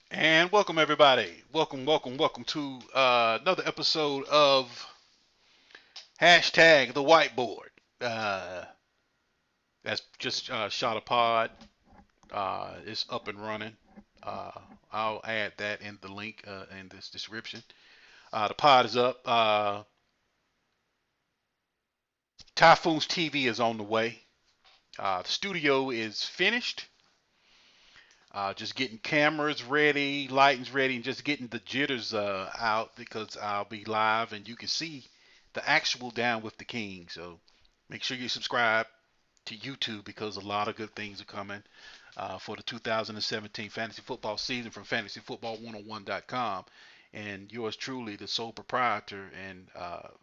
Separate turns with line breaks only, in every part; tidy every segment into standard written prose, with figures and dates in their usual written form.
And welcome everybody. Welcome to another episode of hashtag the whiteboard. Uh, that's just shot a pod. It's up and running. Uh, I'll add that in the link in this description. The pod is up. Typhoon's TV is on the way. The studio is finished. Just getting cameras ready, lightings ready, and just getting the jitters out because I'll be live and you can see the actual Down with the King. So make sure you subscribe to YouTube because a lot of good things are coming for the 2017 fantasy football season from fantasyfootball101.com. And yours truly, the sole proprietor and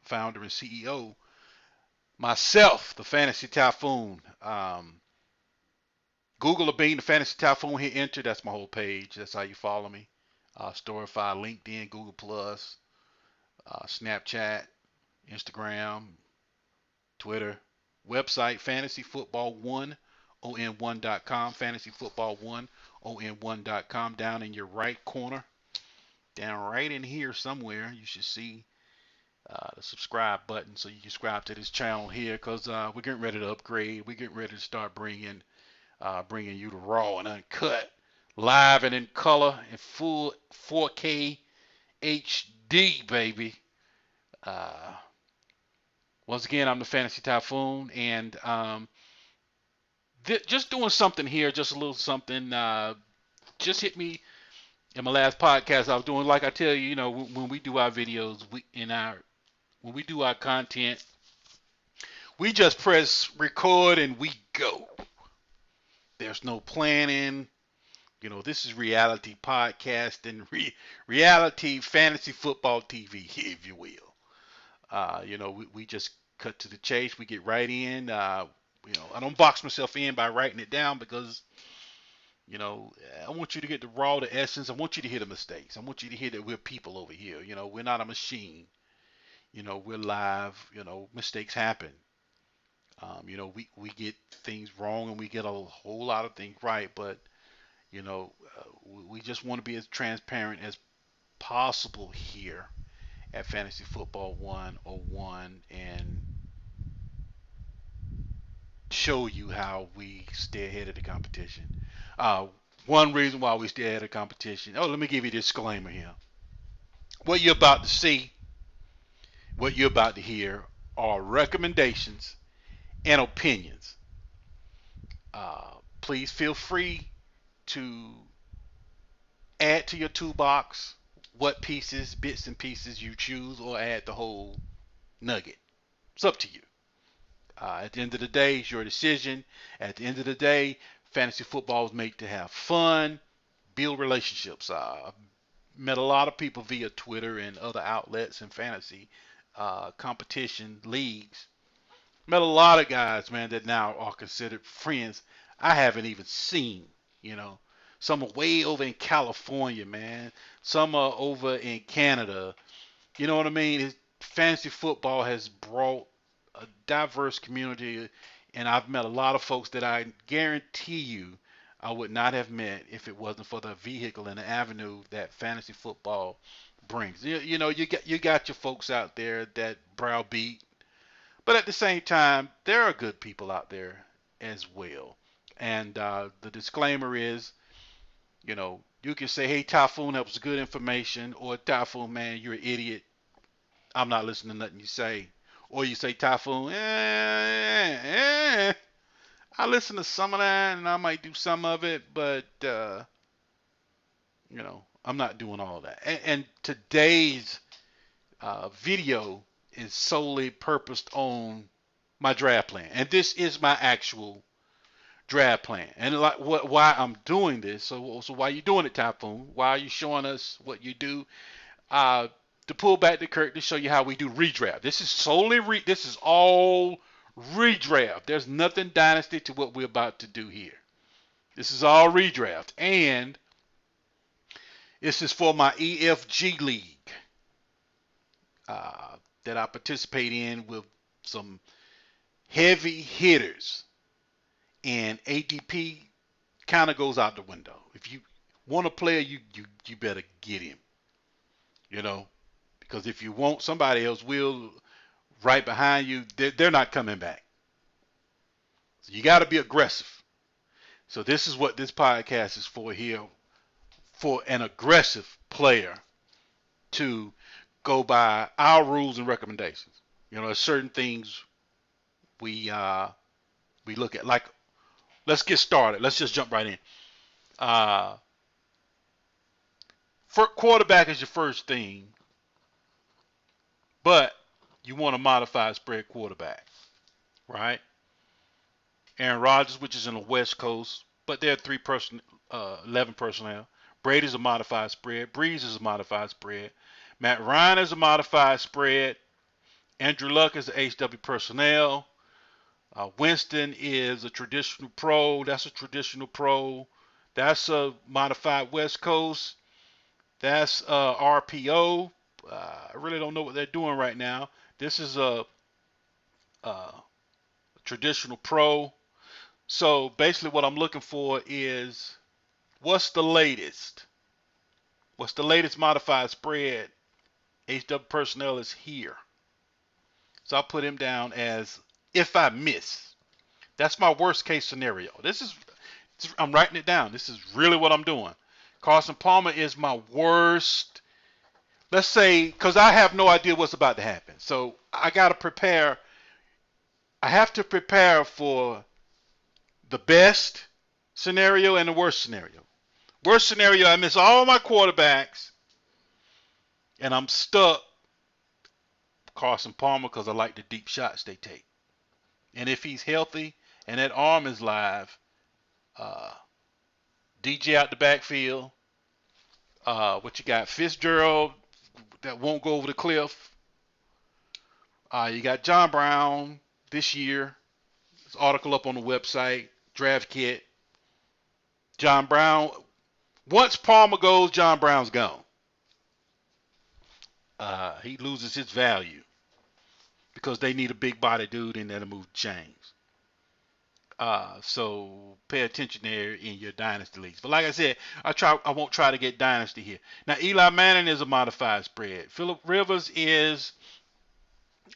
founder and CEO, myself, the Fantasy Typhoon. Google or Bing the Fantasy Typhoon, hit enter. That's my whole page. That's how you follow me. Storify, LinkedIn, Google Plus, Snapchat, Instagram, Twitter, website fantasyfootball1 on1.com, fantasyfootball1 on1.com. Down in your right corner, down right in here somewhere, you should see the subscribe button so you can subscribe to this channel here because we're getting ready to upgrade. We're getting ready to start bringing you the raw and uncut, live and in color, in full 4K HD, baby. Uh, Once again, I'm the Fantasy Typhoon, and just doing something here, just a little something. Just hit me in my last podcast. I was doing like I tell you, when we do our videos, when we do our content, we just press record and we go. There's no planning. This is reality podcasting, reality fantasy football TV, if you will. We just cut to the chase. We get right in. I don't box myself in by writing it down because, you know, I want you to get the raw, the essence. I want you to hear the mistakes. I want you to hear that we're people over here. We're not a machine. We're live. Mistakes happen. We get things wrong and we get a whole lot of things right, but we just want to be as transparent as possible here at Fantasy Football 101 and show you how we stay ahead of the competition. Uh, One reason why we stay ahead of the competition. Oh, let me give you a disclaimer here. What you're about to see, what you're about to hear are recommendations and opinions. Please feel free to add to your toolbox what pieces, bits and pieces you choose, or add the whole nugget. It's up to you. At the end of the day, it's your decision. At the end of the day, fantasy football is made to have fun, build relationships. I've met a lot of people via Twitter and other outlets and fantasy competition leagues. Met a lot of guys, man, that now are considered friends I haven't even seen. You know, some are way over in California, man. Some are over in Canada. You know what I mean? Fantasy football has brought a diverse community, and I've met a lot of folks that I guarantee you I would not have met if it wasn't for the vehicle and the avenue that fantasy football brings. You got your folks out there that browbeat, but at the same time, there are good people out there as well. And the disclaimer is, you can say, "Hey, Typhoon, that was good information," or "Typhoon, man, you're an idiot. I'm not listening to nothing you say." Or you say, "Typhoon, I listen to some of that and I might do some of it, but I'm not doing all that." And today's video is solely purposed on my draft plan, and this is my actual draft plan. And like why I'm doing this. So why are you doing it, Typhoon? Why are you showing us what you do? Uh, to pull back the curtain to show you how we do redraft. This is this is all redraft. There's nothing dynasty to what we're about to do here. This is all redraft, and this is for my EFG league that I participate in with some heavy hitters, and ADP kind of goes out the window. If you Want a player, you better get him. You know, because if you want, somebody else will right behind you. They're not coming back. So you got to be aggressive. So this is what this podcast is for here, for an aggressive player to go by our rules and recommendations. You know, there's certain things we we look at. Like, let's get started. Let's just jump right in. Uh, for quarterback is your first thing, but you want a modified spread quarterback, right? Aaron Rodgers, which is in the West Coast, but they're 11 personnel. Brady's a modified spread. Breeze is a modified spread. Matt Ryan is a modified spread. Andrew Luck is a HW personnel. Winston is a traditional pro. That's a traditional pro. That's a modified West Coast. That's RPO. I really don't know what they're doing right now. This is a traditional pro. So basically what I'm looking for is what's the latest? What's the latest modified spread? HW personnel is here. So I'll put him down as if I miss. That's my worst case scenario. I'm writing it down. This is really what I'm doing. Carson Palmer is my worst. Let's say, because I have no idea what's about to happen. So I got to prepare. I have to prepare for the best scenario and the worst scenario. Worst scenario, I miss all my quarterbacks and I'm stuck Carson Palmer because I like the deep shots they take. And if he's healthy and that arm is live, DJ out the backfield. What you got? Fitzgerald that won't go over the cliff. You got John Brown this year. This article up on the website, draft kit. John Brown. Once Palmer goes, John Brown's gone. He loses his value because they need a big body dude in there to move chains. So pay attention there in your dynasty leagues. But like I said, I won't try to get dynasty here. Now Eli Manning is a modified spread. Phillip Rivers is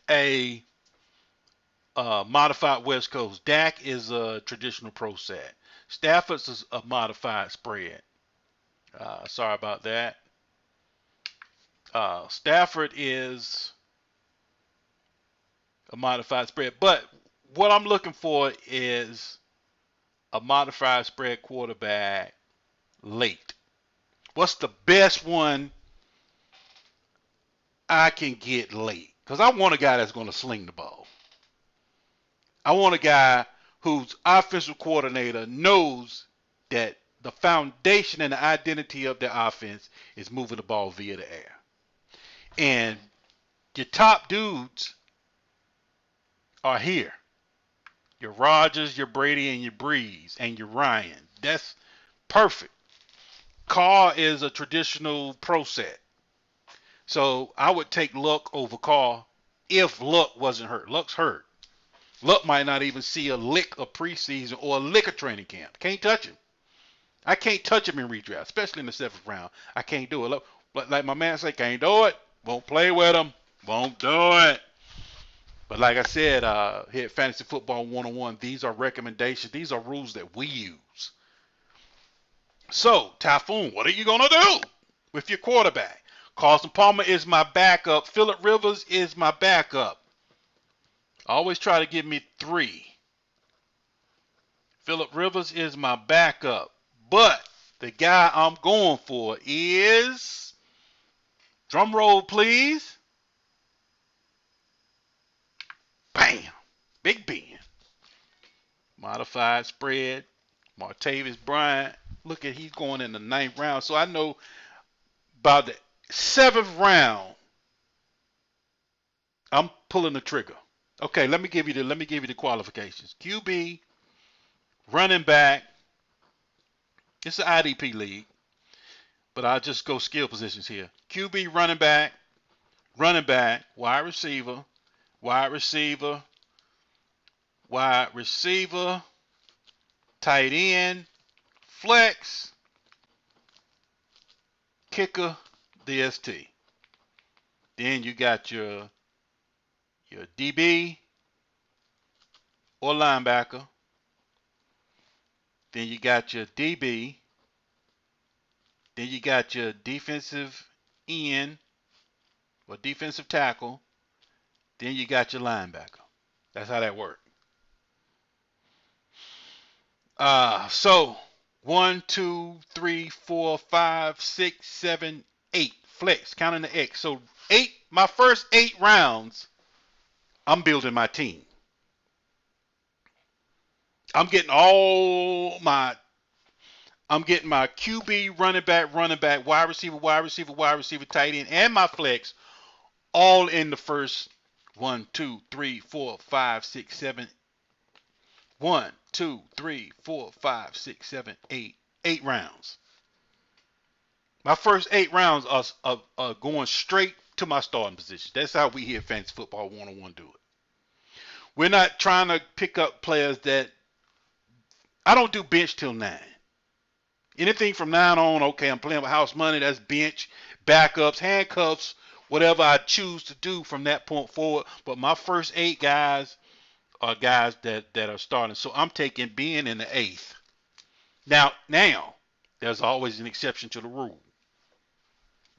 a modified West Coast. Dak is a traditional pro set. Stafford's is a modified spread. Sorry about that. Stafford is a modified spread. But what I'm looking for is a modified spread quarterback late. What's the best one I can get late? Because I want a guy that's going to sling the ball. I want a guy whose offensive coordinator knows that the foundation and the identity of their offense is moving the ball via the air. And your top dudes are here. Your Rodgers, your Brady, and your Breeze, and your Ryan. That's perfect. Carr is a traditional pro set. So I would take Luck over Carr if Luck wasn't hurt. Luck's hurt. Luck might not even see a lick of preseason or a lick of training camp. Can't touch him. I can't touch him in redraft, especially in the 7th round. I can't do it. Like my man say, can't do it. Won't play with him. Won't do it. But like I said, here at Fantasy Football 101, these are recommendations. These are rules that we use. So, Typhoon, what are you going to do with your quarterback? Carson Palmer is my backup. Phillip Rivers is my backup. Always try to give me 3. Phillip Rivers is my backup. But the guy I'm going for is, drum roll please, bam, Big Ben. Modified spread, Martavis Bryant. Look at, he's going in the 9th round. So I know by the 7th round, I'm pulling the trigger. Okay, let me give you the qualifications. QB, running back. It's an IDP league, but I'll just go skill positions here. QB, running back, wide receiver, tight end, flex, kicker, DST. Then you got your DB or linebacker. Then you got your DB. Then you got your defensive end or defensive tackle. Then you got your linebacker. That's how that works. So 1, 2, 3, 4, 5, 6, 7, 8. Flex, counting the X. So my first 8 rounds, I'm building my team. I'm getting my QB, running back, wide receiver, tight end, and my flex all in the first 1, 2, 3, 4, 5, 6, 7. 1, 2, 3, 4, 5, 6, 7, 8. 8 rounds. My first 8 rounds are going straight to my starting position. That's how we here at Fantasy Football 101 do it. We're not trying to pick up players that I don't do bench till 9. Anything from 9 on, okay, I'm playing with house money. That's bench, backups, handcuffs, whatever I choose to do from that point forward. But my first 8 guys are guys that are starting. So I'm taking Ben in the 8th. Now, there's always an exception to the rule.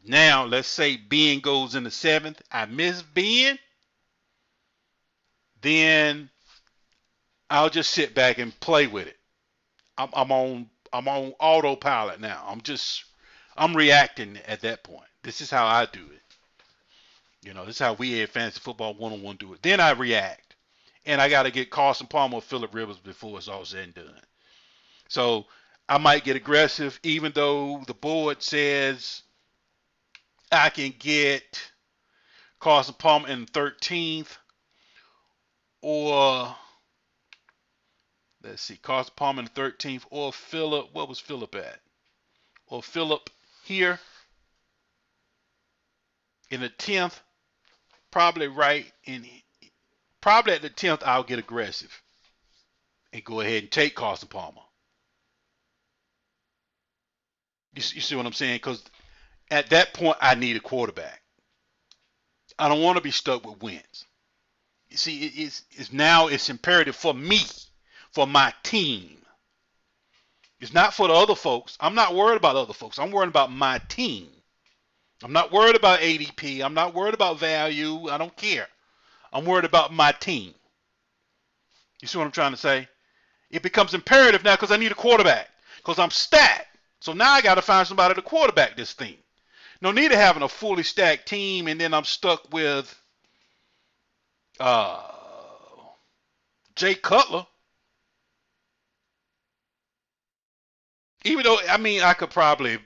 Now, let's say Ben goes in the 7th. I miss Ben. Then I'll just sit back and play with it. I'm on autopilot now. I'm reacting at that point. This is how I do it. This is how we at Fantasy Football 101 do it. Then I react. And I got to get Carson Palmer or Phillip Rivers before it's all said and done. So I might get aggressive, even though the board says I can get Carson Palmer in the 13th, or let's see, Carson Palmer in the 13th, or Phillip. What was Phillip at? Or Phillip here in the 10th, probably probably at the 10th I'll get aggressive and go ahead and take Carson Palmer. You see what I'm saying? Because at that point I need a quarterback. I don't want to be stuck with Wentz. You see, it's imperative for me, for my team. It's not for the other folks. I'm not worried about other folks. I'm worried about my team. I'm not worried about ADP. I'm not worried about value. I don't care. I'm worried about my team. You see what I'm trying to say? It becomes imperative now because I need a quarterback. Because I'm stacked. So now I got to find somebody to quarterback this thing. No need of having a fully stacked team and then I'm stuck with Jay Cutler. Even though, I could probably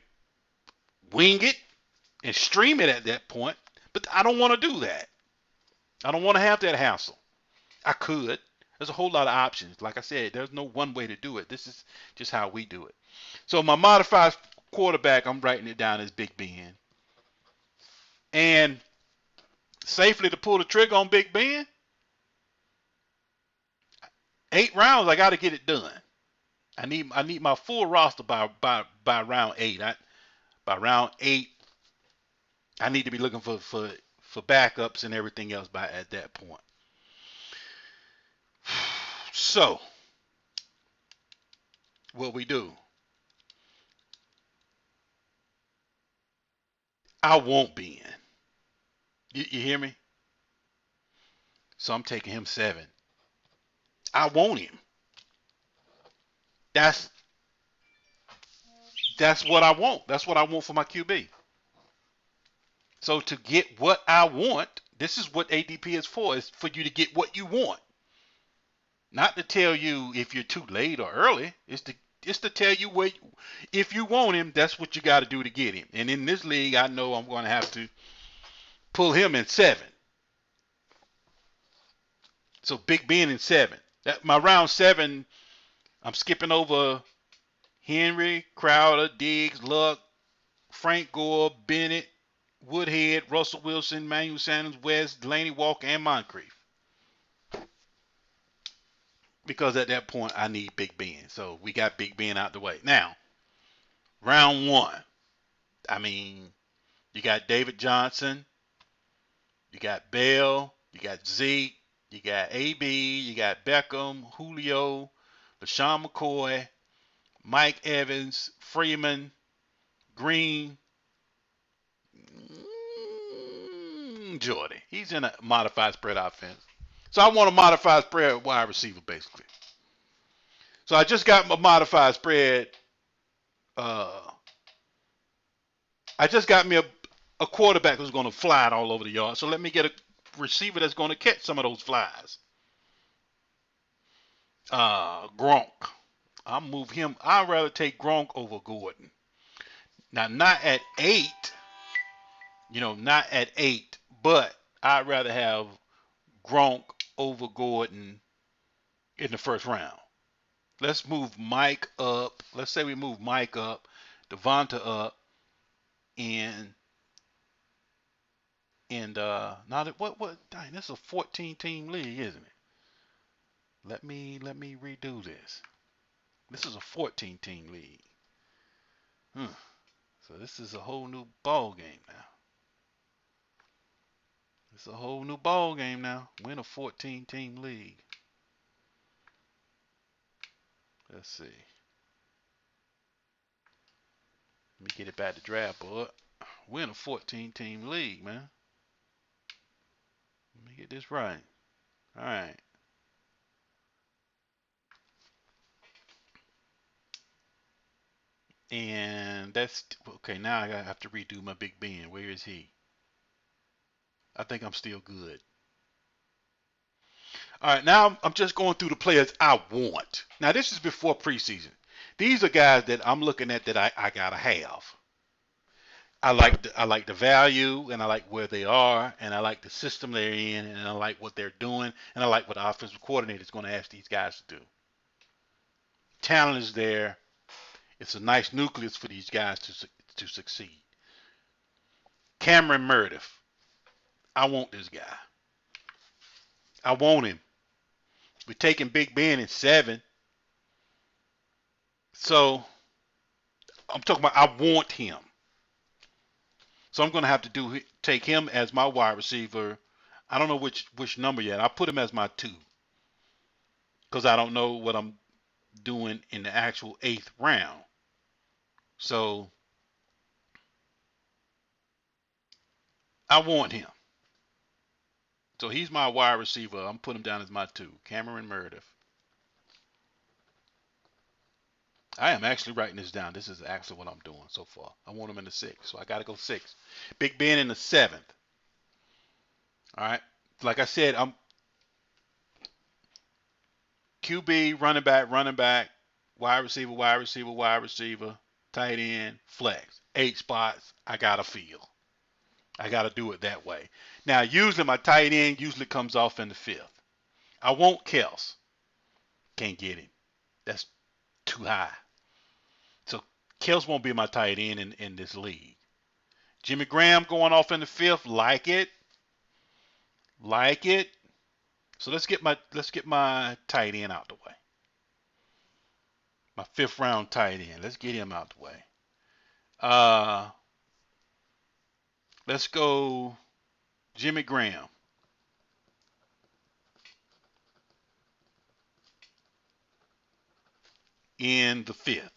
wing it and stream it at that point, but I don't want to do that. I don't want to have that hassle. I could. There's a whole lot of options. Like I said, there's no one way to do it. This is just how we do it. So my modified quarterback, I'm writing it down as Big Ben. And safely to pull the trigger on Big Ben, 8 rounds, I got to get it done. I need my full roster by round 8. By round 8, I need to be looking for backups and everything else at that point. So, what we do, I want Ben. You hear me? So I'm taking him 7. I want him. That's what I want. That's what I want for my QB. So to get what I want, this is what ADP is for. It's for you to get what you want. Not to tell you if you're too late or early. It's to tell you if you want him, that's what you got to do to get him. And in this league, I know I'm going to have to pull him in 7. So Big Ben in 7. My round 7, I'm skipping over Henry, Crowder, Diggs, Luck, Frank Gore, Bennett, Woodhead, Russell Wilson, Manuel Sanders, West, Delaney Walker, and Moncrief. Because at that point, I need Big Ben. So we got Big Ben out the way. Now, round 1. I mean, you got David Johnson, you got Bell, you got Zeke, you got AB, you got Beckham, Julio, LaShawn McCoy, Mike Evans, Freeman, Green, Jordy. He's in a modified spread offense. So I want a modified spread wide receiver, basically. So I just got my modified spread. Uh, I just got me a quarterback who's going to fly it all over the yard. So let me get a receiver that's going to catch some of those flies. Gronk. I'll move him. I'd rather take Gronk over Gordon. Now, not at 8, not at 8, but I'd rather have Gronk over Gordon in the first round. Let's move Mike up. Let's say we move Mike up, Devonta up, and now that what dang, this is a 14 team league, isn't it? Let me redo this. This is a 14 team league. So this is a whole new ball game now. It's a whole new ball game now. We're in a 14 team league. Let's see. Let me get it back to draft board. We're in a 14 team league, man. Let me get this right. All right. And that's okay. Now I have to redo my Big Ben. Where is he? I think I'm still good. All right, now I'm just going through the players I want. Now this is before preseason. These are guys that I'm looking at that I gotta have. I like the value, and I like where they are, and I like the system they're in, and I like what they're doing, and I like what the offensive coordinator is going to ask these guys to do. Talent is there. It's a nice nucleus for these guys to succeed. Cameron Meredith. I want this guy. I want him. We're taking Big Ben in 7. So I'm talking about I want him. So I'm going to have to take him as my wide receiver. I don't know which number yet. I put him as my 2 because I don't know what I'm doing in the actual 8th round. So I want him. So he's my wide receiver. I'm putting him down as my 2, Cameron Meredith. I am actually writing this down. This is actually what I'm doing so far. I want him in the 6, so I got to go 6. Big Ben in the 7th. All right. Like I said, I'm QB, running back, wide receiver, wide receiver, tight end, flex. 8 spots. I got to fill. I got to do it that way. Now, usually my tight end usually comes off in the 5th. I want Kels. Can't get him. That's too high. So Kels won't be my tight end in this league. Jimmy Graham going off in the 5th. Like it. Like it. So let's get my tight end out the way. My 5th round tight end. Let's get him out the way. Let's go Jimmy Graham. In the 5th.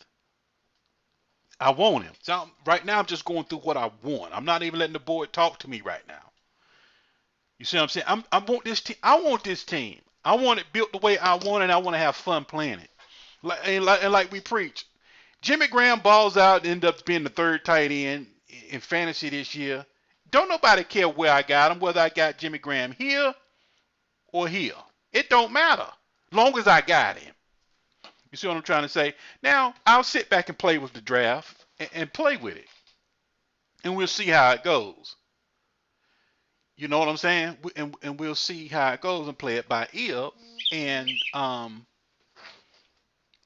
I want him. So right now I'm just going through what I want. I'm not even letting the board talk to me right now. You see what I'm saying? I want this team. I want this team. I want it built the way I want it. I want to have fun playing it. Like we preach, Jimmy Graham balls out and ends up being the 3rd tight end in fantasy this year. Don't nobody care where I got him, whether I got Jimmy Graham here or here. It don't matter, long as I got him. You see what I'm trying to say? Now, I'll sit back and play with the draft and play with it. And we'll see how it goes. You know what I'm saying? And we'll see how it goes and play it by ear. And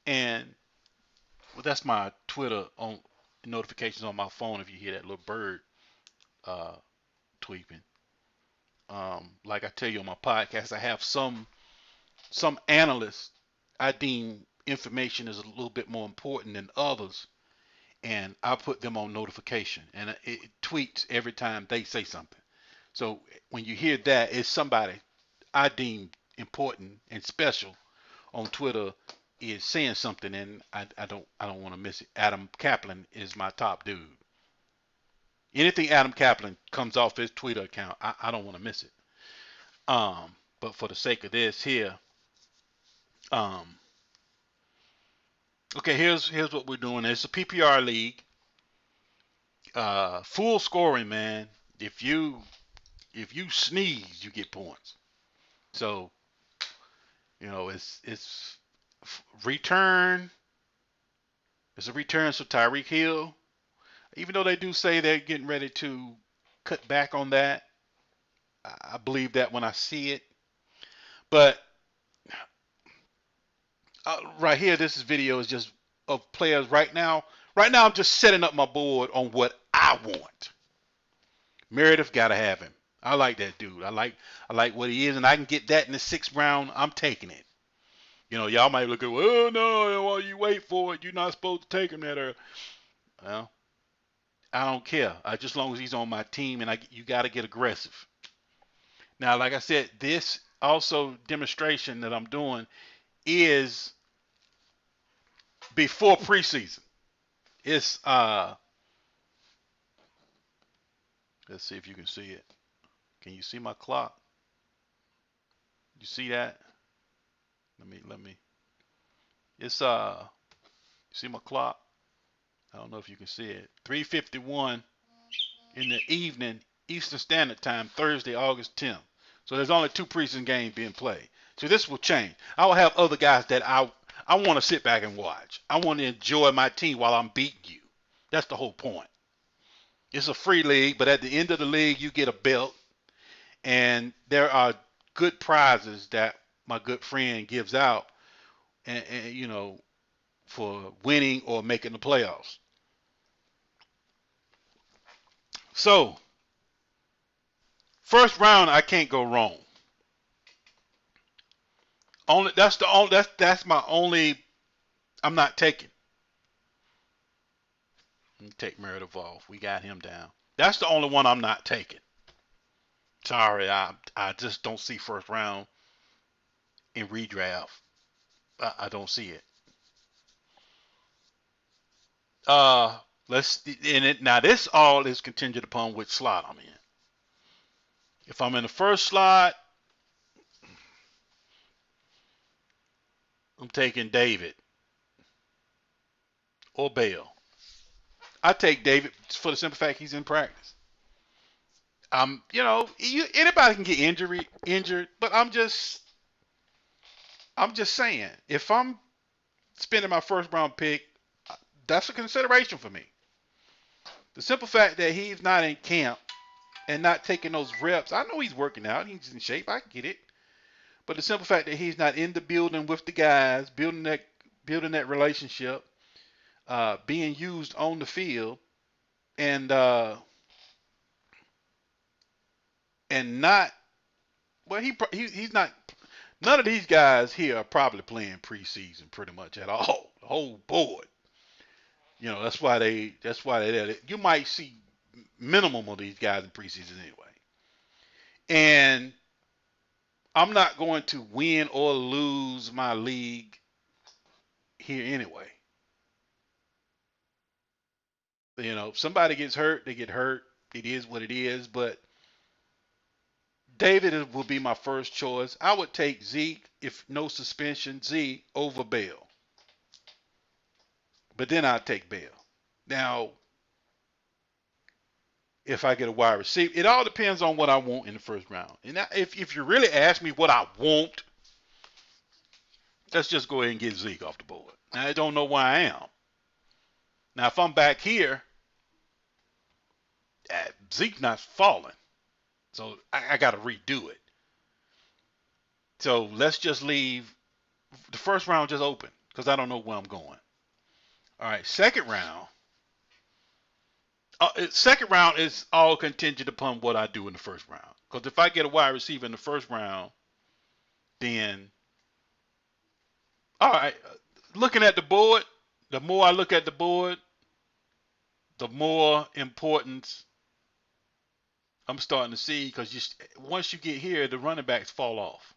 well, that's my Twitter on notifications on my phone if you hear that little bird tweeping. Like I tell you on my podcast, I have some analysts I deem information is a little bit more important than others, and I put them on notification, and it tweets every time they say something. So when you hear that, it's somebody I deem important and special on Twitter is saying something, and I don't want to miss it. Adam Kaplan is my top dude. Anything Adam Kaplan comes off his Twitter account, I don't want to miss it. But for the sake of this here, um, okay, here's what we're doing. It's a PPR league, full scoring, man. If you if you sneeze, you get points. So it's return. It's a return. So Tyreek Hill, even though they do say they're getting ready to cut back on that, I believe that when I see it. But right here, this video is just of players right now. Right now, I'm just setting up my board on what I want. Meredith gotta have him. I like that dude. I like what he is, and I can get that in the 6th round. I'm taking it. Y'all might look at, well, no, well, you wait for it. You're not supposed to take him that early. Well, I don't care. Just as long as he's on my team, and you got to get aggressive. Now, like I said, this also demonstration that I'm doing is before preseason. It's let's see if you can see it. Can you see my clock? You see that? Let me. It's you see my clock? I don't know if you can see it. 3:51 in the evening, Eastern Standard Time, Thursday, August 10th. So there's only 2 preseason games being played. So this will change. I will have other guys that I want to sit back and watch. I want to enjoy my team while I'm beating you. That's the whole point. It's a free league, but at the end of the league, you get a belt, and there are good prizes that my good friend gives out, and for winning or making the playoffs. So first round, I can't go wrong. Only that's my only. I'm not taking. Let me take Meredith off. We got him down. That's the only one I'm not taking. Sorry, I just don't see first round in redraft. I don't see it. Uh, let's in it now. This all is contingent upon which slot I'm in. If I'm in the first slot, I'm taking David or Bell. I take David for the simple fact he's in practice. Anybody can get injured, but I'm just saying, if I'm spending my first round pick, that's a consideration for me. The simple fact that he's not in camp and not taking those reps, I know he's working out, he's in shape, I get it. But the simple fact that he's not in the building with the guys, building that relationship, being used on the field, and not well, he's not. None of these guys here are probably playing preseason pretty much at all. The whole board. That's why they there. You might see minimum of these guys in preseason anyway. And I'm not going to win or lose my league here anyway. If somebody gets hurt, they get hurt. It is what it is. But David will be my first choice. I would take Zeke if no suspension, Zeke over Bell. But then I'd take Bell. Now, if I get a wide receiver, it all depends on what I want in the first round. And if you really ask me what I want, let's just go ahead and get Zeke off the board. Now, I don't know where I am. Now, if I'm back here, Zeke's not falling. So I got to redo it. So let's just leave the first round just open because I don't know where I'm going. All right, second round. Second round is all contingent upon what I do in the first round. Because if I get a wide receiver in the first round, then all right. Looking at the board, the more I look at the board, the more importance I'm starting to see, because once you get here, the running backs fall off.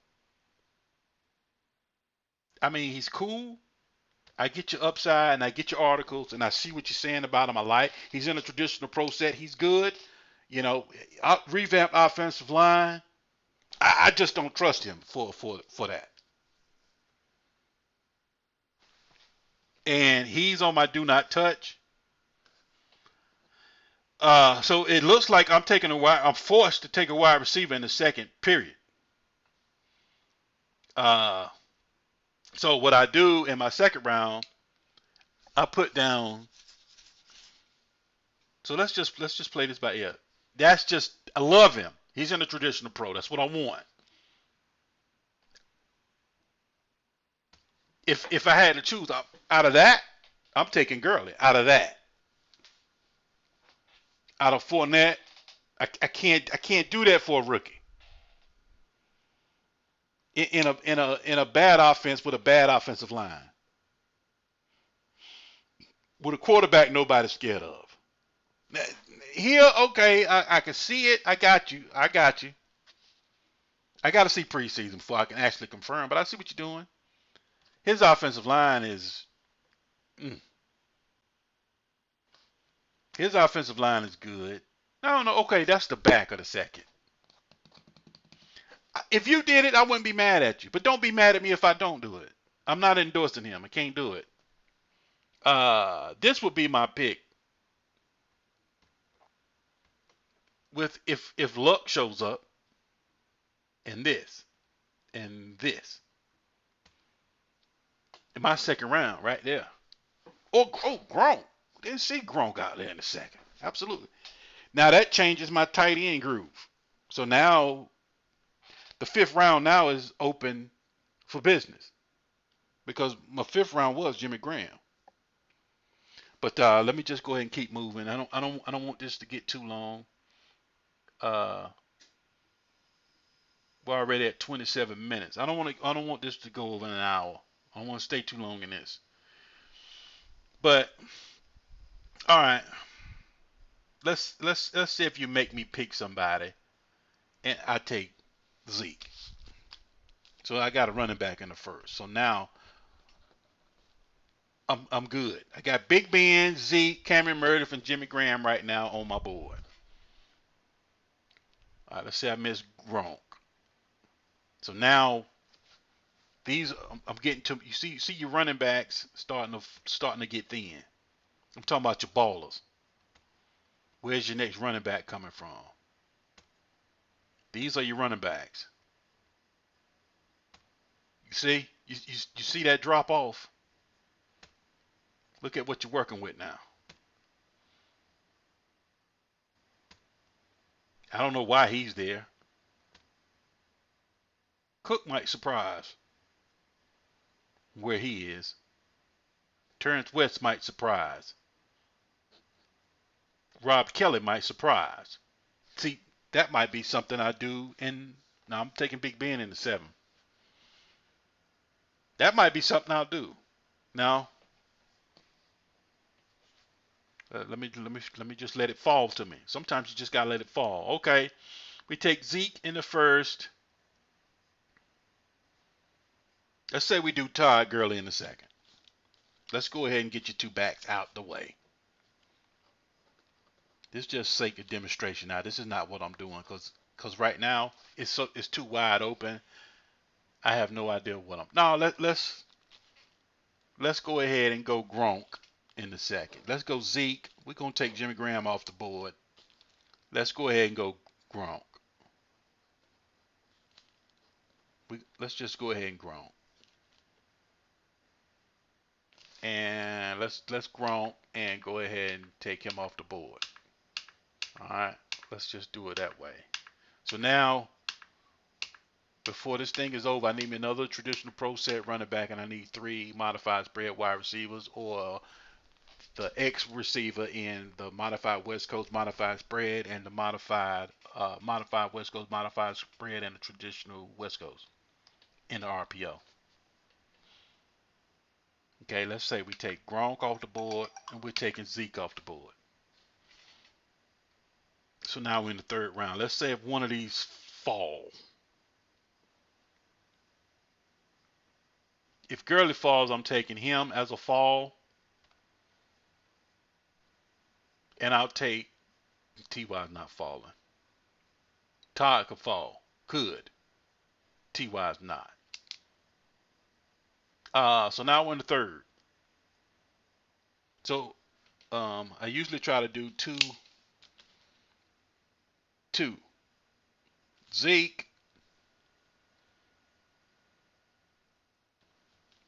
I mean, he's cool. I get your upside and I get your articles and I see what you're saying about him. I like. He's in a traditional pro set. He's good. You know, revamped offensive line. I just don't trust him for that. And he's on my do not touch. So it looks like I'm forced to take a wide receiver in the second period. Uh, so what I do in my second round, I put down. So let's just play this by ear. That's just I love him. He's in the traditional pro. That's what I want. If I had to choose out of that, I'm taking Gurley. Out of that, out of Fournette, I can't do that for a rookie. In a bad offense with a bad offensive line, with a quarterback nobody's scared of. Here, okay, I can see it. I got you. I got you. I got to see preseason before I can actually confirm, but I see what you're doing. His offensive line is. Mm, his offensive line is good. No, no, okay, that's the back of the second. If you did it, I wouldn't be mad at you. But don't be mad at me if I don't do it. I'm not endorsing him. I can't do it. This would be my pick. With if luck shows up, and this, and this, in my second round, right there. Oh, Gronk. Didn't see Gronk out there in the second. Absolutely. Now that changes my tight end groove. So now the fifth round now is open for business because my fifth round was Jimmy Graham. But let me just go ahead and keep moving. I don't want this to get too long. Uh, we're already at 27 minutes. I don't want this to go over an hour. I don't want to stay too long in this. But all right, let's see if you make me pick somebody, and I take Zeke. So I got a running back in the first. So now I'm good. I got Big Ben, Zeke, Cameron Meredith, and Jimmy Graham right now on my board. All right, let's say I miss Gronk. So now these I'm getting to. You see your running backs starting to get thin. I'm talking about your ballers. Where's your next running back coming from? These are your running backs. You see? You see that drop off? Look at what you're working with now. I don't know why he's there. Cook might surprise where he is. Terrence West might surprise. Rob Kelly might surprise. See, that might be something I do in. Now I'm taking Big Ben in the 7. That might be something I'll do. Now, let me just let it fall to me. Sometimes you just gotta let it fall. Okay, we take Zeke in the first. Let's say we do Todd Gurley in the second. Let's go ahead and get your two backs out the way. This is just sake of demonstration. Now, this is not what I'm doing because right now it's too wide open. I have no idea what I'm. No, let's go ahead and go Gronk in the second. Let's go Zeke. We're gonna take Jimmy Graham off the board. Let's go ahead and go Gronk. Let's just go ahead and Gronk. And let's Gronk and go ahead and take him off the board. All right, let's just do it that way. So now, before this thing is over, I need me another traditional pro set running back, and I need 3 modified spread wide receivers or the X receiver in the modified West Coast modified spread and the modified West Coast modified spread and the traditional West Coast in the RPO. Okay, let's say we take Gronk off the board and we're taking Zeke off the board. So now we're in the third round. Let's say if one of these fall. If Gurley falls, I'm taking him as a fall, and I'll take T.Y.'s not falling. Todd could fall. Could. T.Y.'s not. So now we're in the third. So I usually try to do two. Zeke.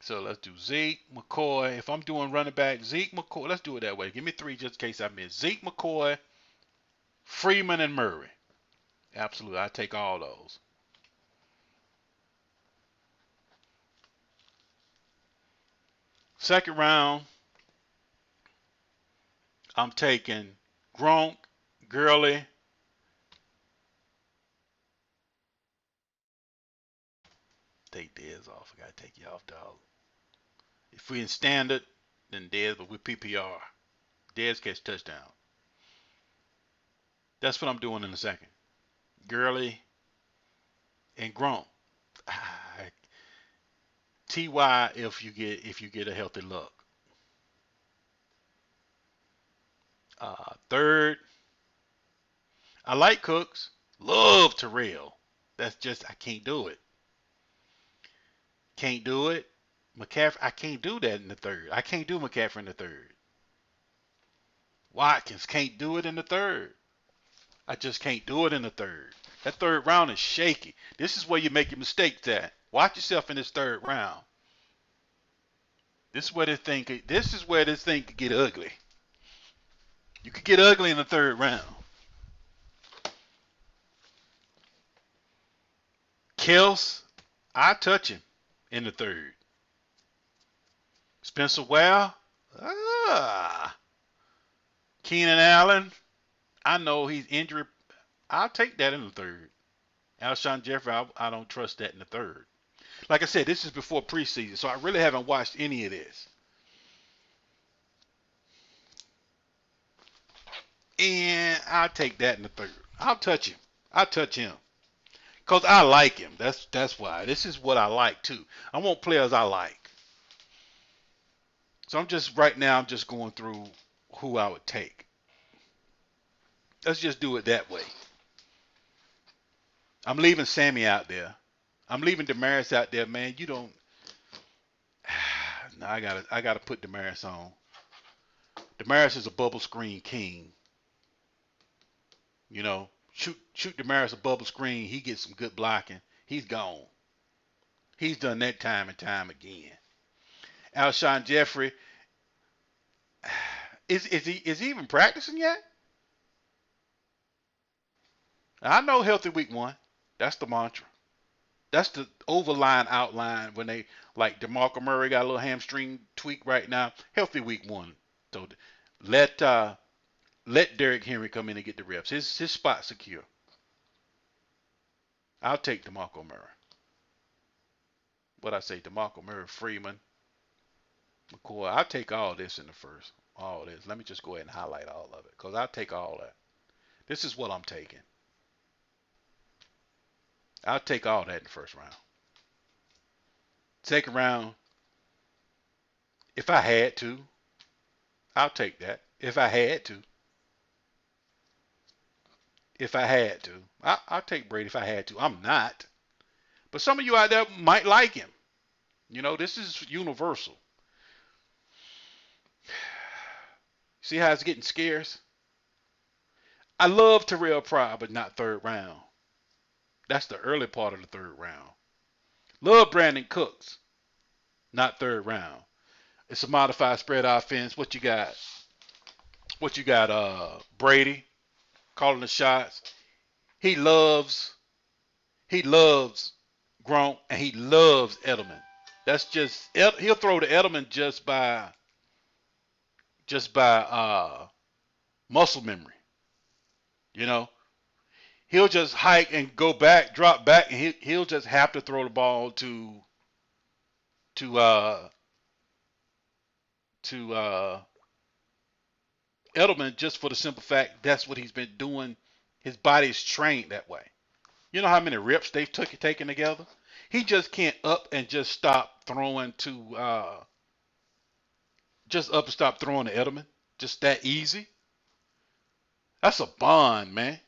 So let's do Zeke, McCoy. If I'm doing running back, Zeke, McCoy. Let's do it that way. Give me three just in case I miss. Zeke, McCoy, Freeman, and Murray. Absolutely. I take all those. Second round, I'm taking Gronk, Gurley. Take Dez off. I gotta take you off, dog. If we in standard, then Dez, but with PPR, Dez catch touchdown. That's what I'm doing in a second. Gurley and Gronk. Ty if you get a healthy luck. Third, I like Cooks. Love Terrell. That's just I can't do it. Can't do it. McCaffrey, I can't do that in the third. I can't do McCaffrey in the third. Watkins can't do it in the third. I just can't do it in the third. That third round is shaky. This is where you make your mistakes at. Watch yourself in this third round. This is where this thing could get ugly. You could get ugly in the third round. Kels, I touch him in the third. Spencer Ware, Keenan Allen, I know he's injury. I'll take that in the third. Alshon Jeffrey, I don't trust that in the third. Like I said, this is before preseason, so I really haven't watched any of this. And I'll take that in the third. I'll touch him. I'll touch him. Because I like him. That's why. This is what I like too. I want players I like. So I'm just going through who I would take. Let's just do it that way. I'm leaving Sammy out there. I'm leaving Demaris out there, man. You don't. No, I gotta put Demaris on. Demaris is a bubble screen king. You know, shoot Demaris a bubble screen. He gets some good blocking. He's gone. He's done that time and time again. Alshon Jeffrey, is he even practicing yet? I know healthy week one. That's the mantra. That's the overline outline when they like DeMarco Murray got a little hamstring tweak right now. Healthy week one. So let Derrick Henry come in and get the reps. His spot secure. I'll take DeMarco Murray. What I say, DeMarco Murray, Freeman, McCoy. I'll take all this in the first. All this. Let me just go ahead and highlight all of it because I'll take all that. This is what I'm taking. I'll take all that in the first round. Second round, if I had to, I'll take that. If I had to. If I had to. I'll take Brady if I had to. I'm not. But some of you out there might like him. You know, this is universal. See how it's getting scarce? I love Terrell Pryor, but not third round. That's the early part of the third round. Love Brandon Cooks, not third round. It's a modified spread offense. What you got? What you got? Brady calling the shots. He loves Gronk and he loves Edelman. That's just he'll throw to Edelman just by muscle memory. You know, he'll just hike and go back, drop back, and he'll just have to throw the ball to Edelman just for the simple fact that's what he's been doing His body is trained that way. You know how many reps they've taken together? He just can't up and just stop throwing to just up and stop throwing to Edelman. Just that easy. That's a bond, man.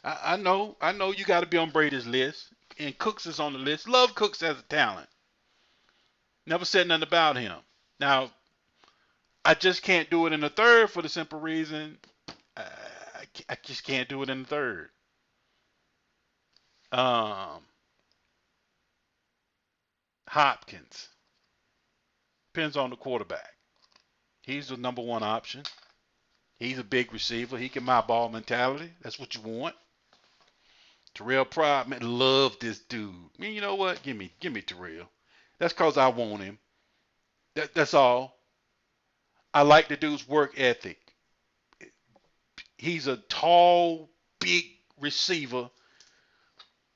I know you got to be on Brady's list, and Cooks is on the list. Love Cooks as a talent. Never said nothing about him. Now, I just can't do it in the third for the simple reason I just can't do it in the third. Um, Hopkins depends on the quarterback. He's the number one option. He's a big receiver. He can my ball mentality. That's what you want. Terrell Pryor, man, love this dude. Man, you know what? Give me Terrell. That's cause I want him. That's all. I like the dude's work ethic. He's a tall, big receiver.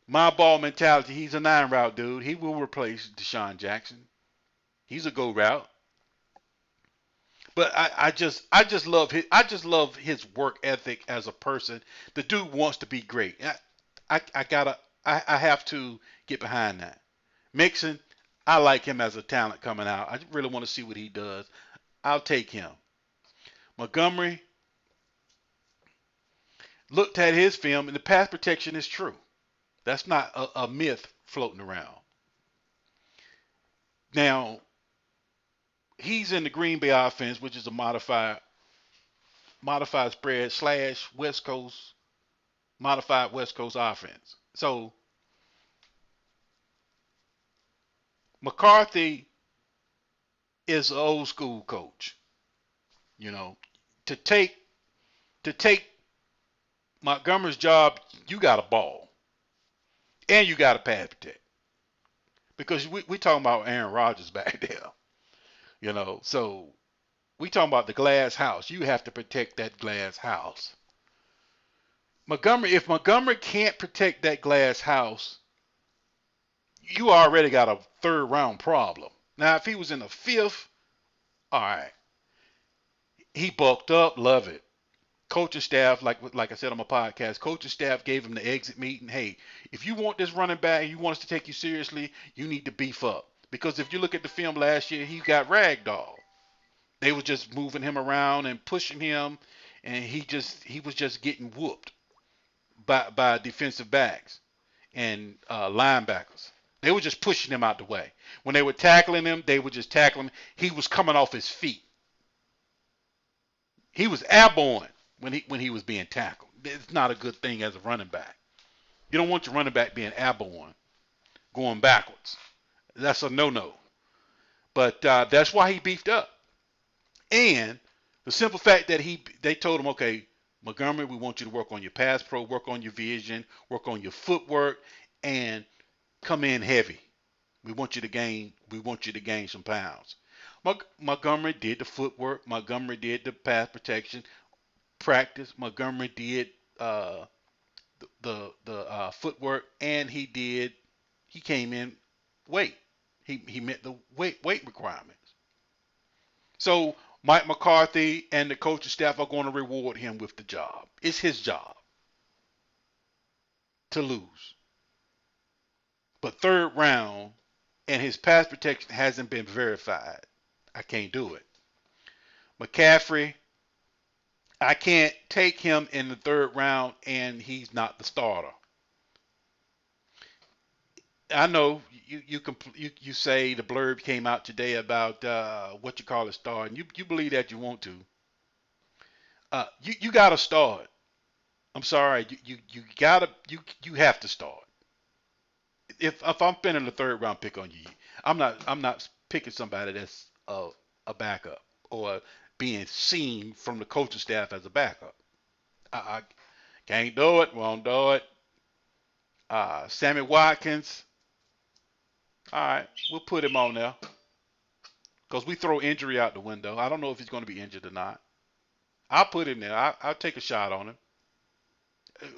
My ball mentality. He's a 9 route dude. He will replace Deshaun Jackson. He's a go route. But I just love his work ethic as a person. The dude wants to be great. I have to get behind that. Mixon, I like him as a talent coming out. I really want to see what he does. I'll take him. Montgomery, looked at his film, and the pass protection is true. That's not a myth floating around. Now, he's in the Green Bay offense, which is a modified spread slash West Coast modified West Coast offense. So McCarthy is an old school coach. You know, to take to take Montgomery's job, you got a ball and you got a pass protect because we talking about Aaron Rodgers back there. So we talking about the glass house. You have to protect that glass house. Montgomery, if Montgomery can't protect that glass house, you already got a third round problem. Now, if he was in the fifth, all right, he bulked up, love it. Coaching staff, like I said on my podcast, coaching staff gave him the exit meeting. Hey, if you want this running back and you want us to take you seriously, you need to beef up. Because if you look at the film last year, he got ragdoll. They were just moving him around and pushing him, and he was just getting whooped by defensive backs and linebackers. They were just pushing him out the way. When they were tackling him, they were just tackling him. He was coming off his feet. He was airborne when he was being tackled. It's not a good thing as a running back. You don't want your running back being airborne, going backwards. That's a no-no. But that's why he beefed up. And the simple fact that they told him, okay, Montgomery, we want you to work on your pass pro, work on your vision, work on your footwork, and come in heavy. We want you to gain some pounds. Montgomery did the footwork. Montgomery did the pass protection practice. Montgomery did the footwork, and he came in weight. He met the weight requirements. So Mike McCarthy and the coaching staff are going to reward him with the job. It's his job to lose. But third round, and his pass protection hasn't been verified. I can't do it. McCaffrey, I can't take him in the third round, and he's not the starter. I know you say the blurb came out today about what you call a star, and you believe that you want to. You got to start. I'm sorry, you have to start. If I'm spending the third round pick on you, I'm not picking somebody that's a backup or being seen from the coaching staff as a backup. I can't do it. Won't do it. Sammy Watkins. All right, we'll put him on there because we throw injury out the window. I don't know if he's going to be injured or not. I'll put him there. I'll take a shot on him.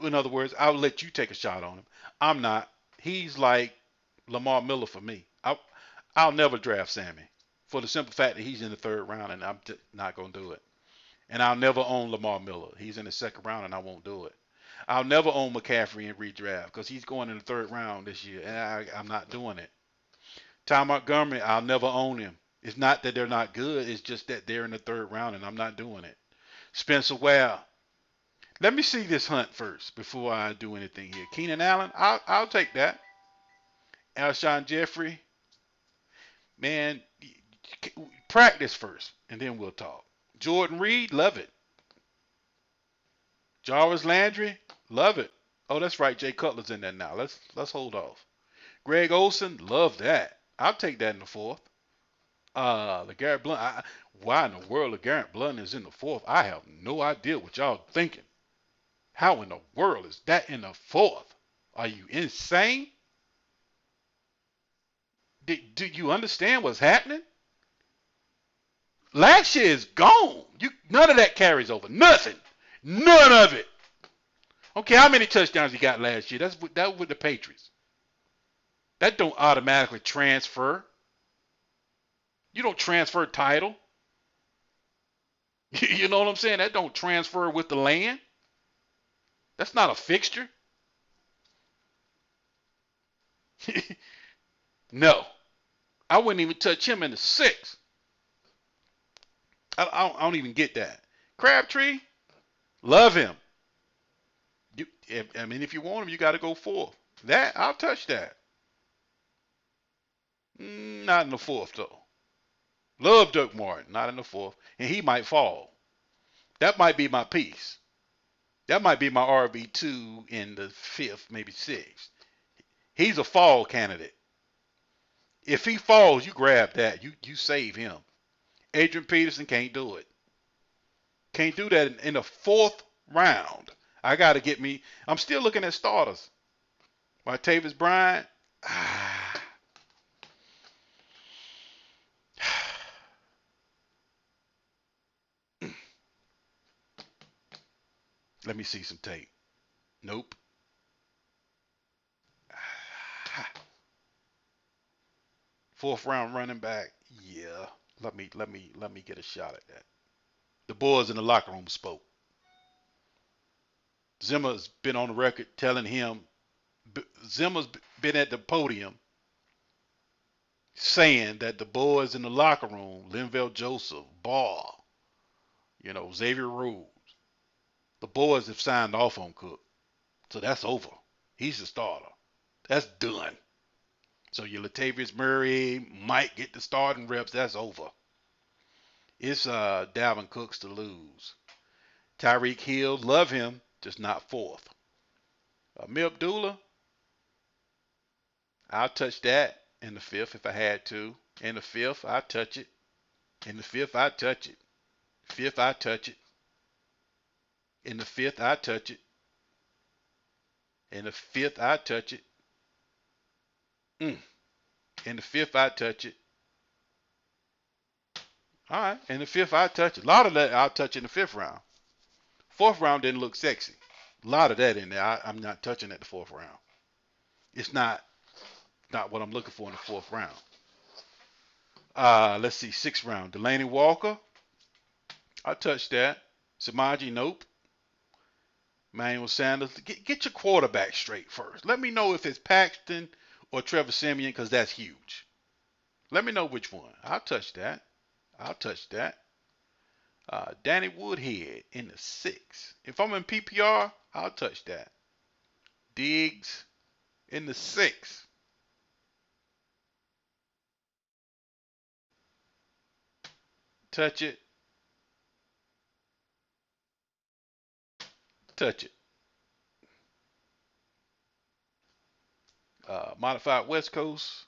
In other words, I'll let you take a shot on him. I'm not. He's like Lamar Miller for me. I'll never draft Sammy for the simple fact that he's in the third round and I'm not going to do it. And I'll never own Lamar Miller. He's in the second round and I won't do it. I'll never own McCaffrey in redraft because he's going in the third round this year, and I'm not doing it. Ty Montgomery, I'll never own him. It's not that they're not good. It's just that they're in the third round, and I'm not doing it. Spencer Ware. Let me see this hunt first before I do anything here. Keenan Allen, I'll take that. Alshon Jeffrey, man, practice first, and then we'll talk. Jordan Reed, love it. Jarvis Landry, love it. Oh, that's right. Jay Cutler's in there now. Let's hold off. Greg Olson, love that. I'll take that in the fourth. LeGarrette Blunt. Why in the world LeGarrette Blunt is in the fourth? I have no idea what y'all thinking. How in the world is that in the fourth? Are you insane? Do you understand what's happening? Last year is gone. None of that carries over. Nothing. None of it. Okay, how many touchdowns he got last year? That was with the Patriots. That don't automatically transfer. You don't transfer title. You know what I'm saying? That don't transfer with the land. That's not a fixture. No, I wouldn't even touch him in the sixth. I don't even get that. Crabtree, love him. If you want him, you got to go fourth. That I'll touch that. Not in the fourth though. Love Doug Martin, not in the fourth, and he might fall. That might be my piece. That might be my RB2 in the fifth, maybe sixth. He's a fall candidate. If he falls, you grab that. You save him. Adrian Peterson can't do it. Can't do that in the fourth round. I got to get me. I'm still looking at starters. Martavis Bryant. Let me see some tape. Nope. Fourth round running back. Yeah. Let me get a shot at that. The boys in the locker room spoke. Zimmer's been on the record telling him. Zimmer's been at the podium saying that the boys in the locker room, Linval Joseph, Barr, Xavier Rhodes, the boys have signed off on Cook. So that's over. He's the starter. That's done. So your Latavius Murray might get the starting reps. That's over. It's Dalvin Cooks to lose. Tyreek Hill, love him, just not fourth. Amir Abdullah, I'll touch that in the fifth if I had to. In the fifth, I'll touch it. In the fifth, I touch it. Fifth, I touch it. In the fifth, I touch it. In the fifth, I touch it. In the fifth, I touch it. All right. In the fifth, I touch it. A lot of that I'll touch in the fifth round. Fourth round didn't look sexy. A lot of that in there. I'm not touching at the fourth round. It's not what I'm looking for in the fourth round. Let's see. Sixth round. Delaney Walker. I touched that. Samaji, nope. Manuel Sanders. Get your quarterback straight first. Let me know if it's Paxton or Trevor Siemian because that's huge. Let me know which one. I'll touch that. I'll touch that. Danny Woodhead in the sixth. If I'm in PPR, I'll touch that. Diggs in the sixth. Touch it. Touch it. Modified West Coast.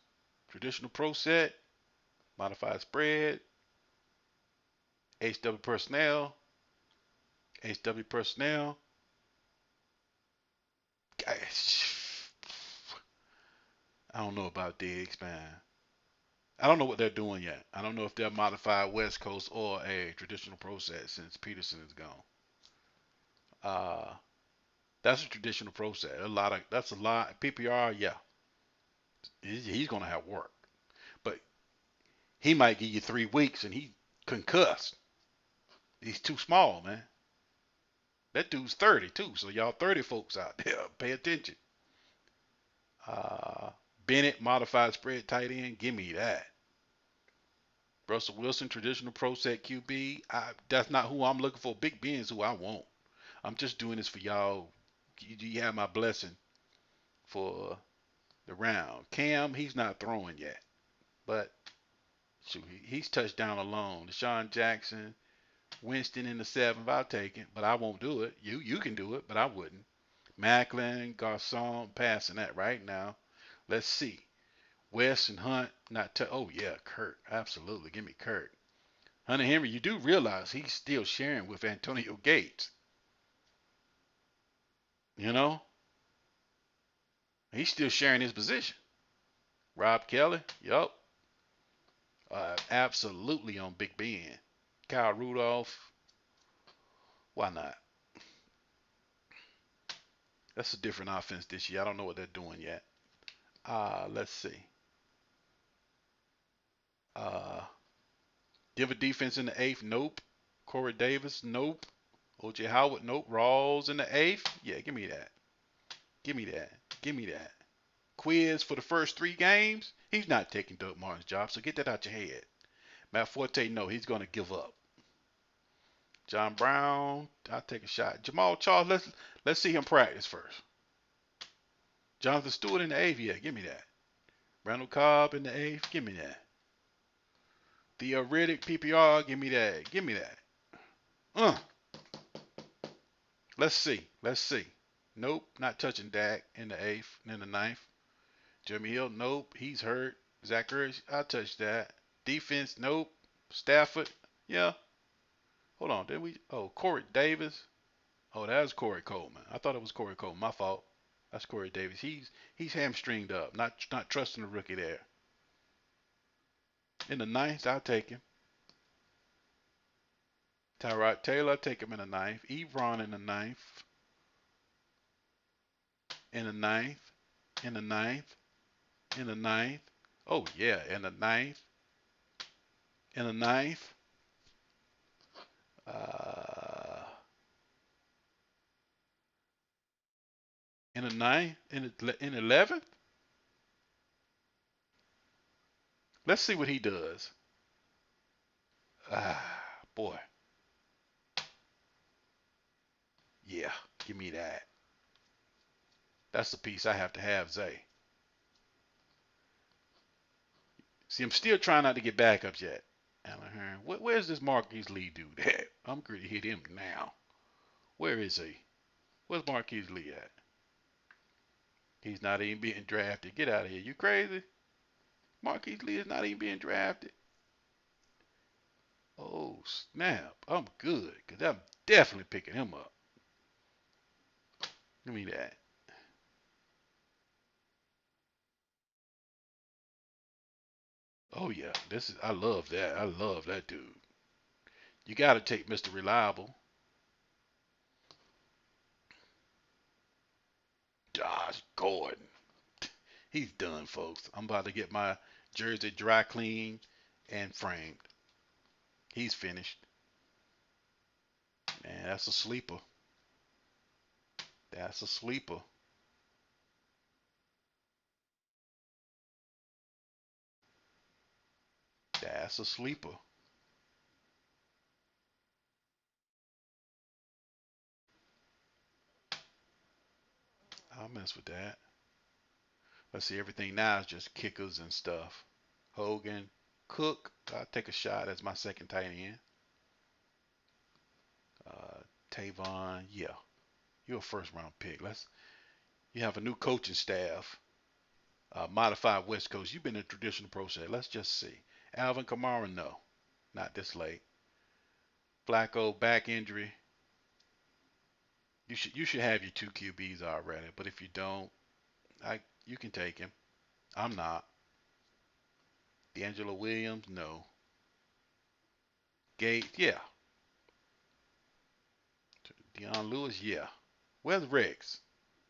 Traditional Pro Set. Modified Spread. HW Personnel. HW Personnel. I don't know about Diggs, man. I don't know what they're doing yet. I don't know if they're modified West Coast or a traditional Pro Set since Peterson is gone. That's a traditional Pro Set. That's a lot. PPR, yeah. He's gonna have work, but he might give you 3 weeks and he concussed. He's too small, man. That dude's 30 too. So y'all 30 folks out there, pay attention. Uh, Bennett, modified spread tight end. Give me that. Russell Wilson, traditional pro set QB. That's not who I'm looking for. Big Ben is who I want. I'm just doing this for y'all. You have my blessing for the round. Cam, he's not throwing yet, but shoot, he's touchdown alone. Deshaun Jackson, Winston in the seventh. I'll take it, but I won't do it. You can do it, but I wouldn't. Macklin, Garcon, passing that right now. Let's see. West and Hunt, not. Oh yeah, Kurt, absolutely. Give me Kurt. Hunter Henry, you do realize he's still sharing with Antonio Gates. You know, he's still sharing his position. Rob Kelly, yup, absolutely on Big Ben. Kyle Rudolph, why not? That's a different offense this year. I don't know what they're doing yet. Let's see. Uh, Denver defense in the eighth, nope. Corey Davis, nope. OJ Howard, nope. Rawls in the eighth, yeah, give me that. Give me that. Give me that. Quiz for the first three games, he's not taking Doug Martin's job, so get that out your head. Matt Forte, no, he's going to give up. John Brown, I'll take a shot. Jamal Charles, let's see him practice first. Jonathan Stewart in the eighth, yeah, give me that. Randall Cobb in the eighth, give me that. Theo Riddick, PPR, give me that. Give me that. Uh, let's see. Let's see. Nope, not touching Dak in the eighth and in the ninth. Jeremy Hill, nope, he's hurt. Zach Ertz, I'll touch that. Defense, nope. Stafford, yeah. Hold on, did we? Oh, Corey Davis. Oh, that was Corey Coleman. I thought it was Corey Coleman. My fault. That's Corey Davis. He's hamstringed up. Not trusting the rookie there. In the ninth, I'll take him. Tyrod Taylor, I'll take him in the ninth. Ebron in the ninth. In the ninth. In the ninth. In the ninth. Oh yeah, in the ninth. In the ninth. Uh, in the ninth. In 11th. Let's see what he does. Boy. Yeah, give me that. That's the piece I have to have, Zay. See, I'm still trying not to get backups yet. Alan Hearn. Where's this Marquise Lee dude at? I'm going to hit him now. Where is he? Where's Marquise Lee at? He's not even being drafted. Get out of here. You crazy? Marquise Lee is not even being drafted. Oh, snap. I'm good because I'm definitely picking him up. Give me that. Oh, yeah. I love that. I love that dude. You got to take Mr. Reliable. Josh Gordon. He's done, folks. I'm about to get my jersey dry cleaned and framed. He's finished. Man, that's a sleeper. That's a sleeper. That's a sleeper. I'll mess with that. Let's see, everything now is just kickers and stuff. Hogan, Cook, I'll take a shot as my second tight end. Uh, Tavon, yeah, you're a first round pick. You have a new coaching staff, modified West Coast. You've been in traditional process. Let's just see. Alvin Kamara, no, not this late. Flacco, back injury. You should have your two QBs already, but if you don't, you can take him. I'm not. D'Angelo Williams, no. Gates, yeah. Deion Lewis, yeah. Where's Rex?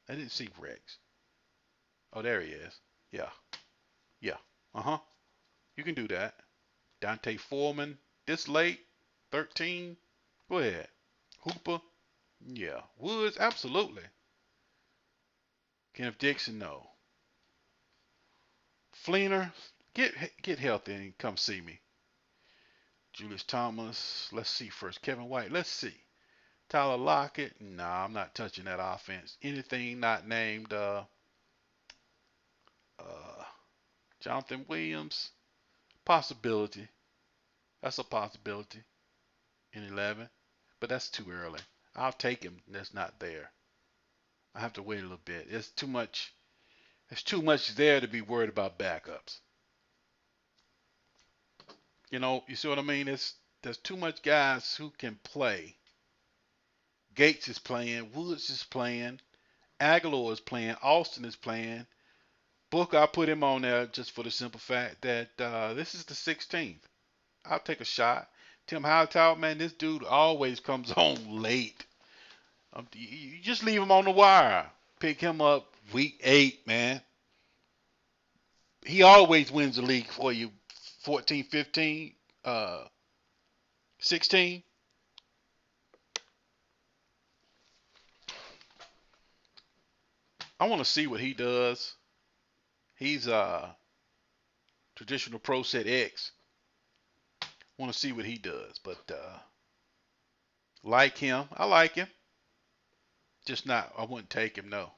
I didn't see Rex. Oh, there he is. Yeah, yeah. Uh-huh. You can do that. Dante Foreman, this late, 13. Go ahead. Hooper, Yeah. Woods, absolutely. Kenneth Dixon, no. Fleener, get healthy and come see me. Julius Thomas, let's see first. Kevin White, let's see. Tyler Lockett, nah, I'm not touching that offense. Anything not named uh, Jonathan Williams, possibility. That's a possibility in 11, but that's too early. I'll take him. That's not there. I have to wait a little bit. It's too much. There's too much there to be worried about backups. You see what I mean? There's too much guys who can play. Gates is playing. Woods is playing. Aguilar is playing. Austin is playing. Booker, I put him on there just for the simple fact that this is the 16th. I'll take a shot. Tim Hightower, man, this dude always comes on late. You just leave him on the wire. Pick him up week 8, man. He always wins the league for you. 14, 15, 16. I want to see what he does. He's traditional pro set X. Want to see what he does, but like him, I like him. Just not. I wouldn't take him. No.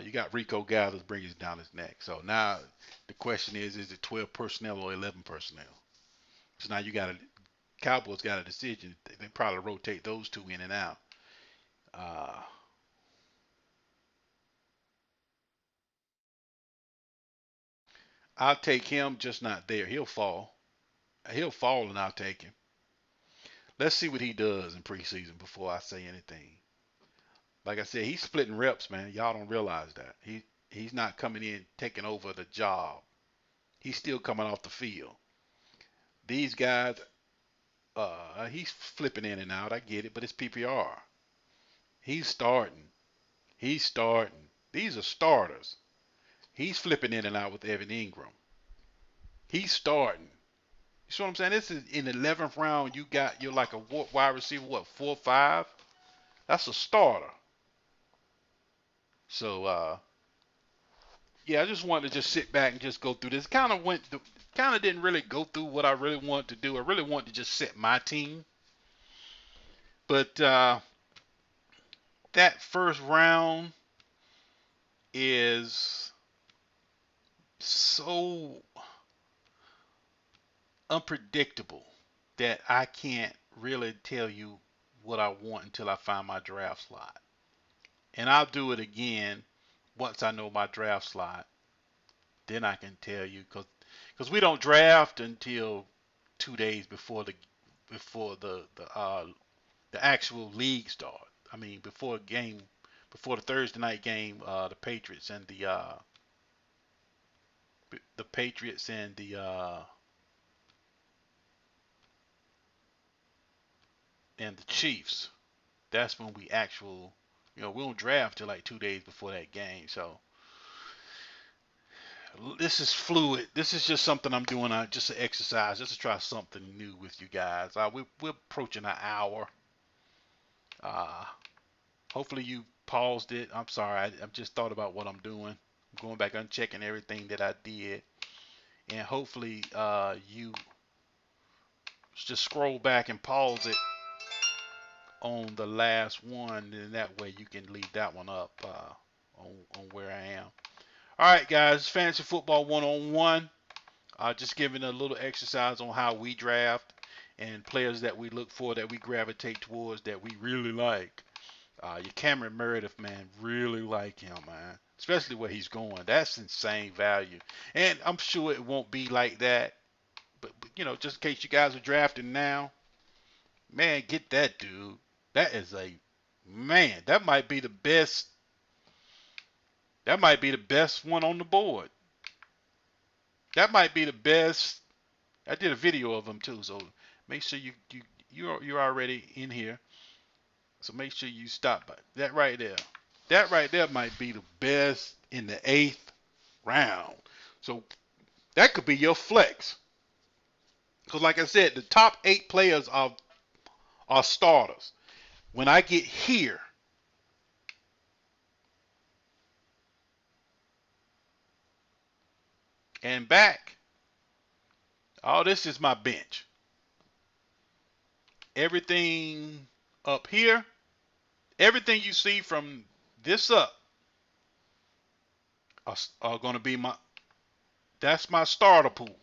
You got Rico Gathers bringing down his neck. So now the question is it 12 personnel or 11 personnel? So now you got Cowboys got a decision. They probably rotate those two in and out. Uh, I'll take him, just not there. He'll fall. He'll fall, and I'll take him. Let's see what he does in preseason before I say anything. Like I said, he's splitting reps, man. Y'all don't realize that. He's not coming in taking over the job. He's still coming off the field. These guys, he's flipping in and out. I get it, but it's PPR. He's starting. He's starting. These are starters. He's flipping in and out with Evan Ingram. He's starting. You see what I'm saying? This is in the 11th round. You're like a wide receiver. What, 4 or 5? That's a starter. So yeah, I just wanted to just sit back and just go through this. Kind of didn't really go through what I really wanted to do. I really wanted to just set my team, but that first round is so unpredictable that I can't really tell you what I want until I find my draft slot. And I'll do it again once I know my draft slot. Then I can tell you because we don't draft until 2 days before the actual league start. I mean before the Thursday night game, the Patriots and the Patriots and the Chiefs. That's when we don't draft till like 2 days before that game. So this is fluid. This is just something I'm doing, just an exercise, just to try something new with you guys. We're approaching an hour. Uh, Hopefully you paused it. I'm sorry. I've just thought about what I'm doing. I'm going back and checking everything that I did, and hopefully you just scroll back and pause it on the last one, and that way you can leave that one up on where I am. All right, guys, Fantasy Football 101. Just giving a little exercise on how we draft and players that we look for, that we gravitate towards, that we really like. Your Cameron Meredith, man, really like him, man. Especially where he's going. That's insane value. And I'm sure it won't be like that. But just in case you guys are drafting now, man, get that dude. That is man, that might be the best. That might be the best one on the board. That might be the best. I did a video of him too, so make sure you're already in here. So make sure you stop by that right there. That right there might be the best in the 8th round. So that could be your flex. Because like I said, the top 8 players are starters. When I get here and back, all this is my bench. Everything up here, everything you see from this up are going to be that's my starter pool.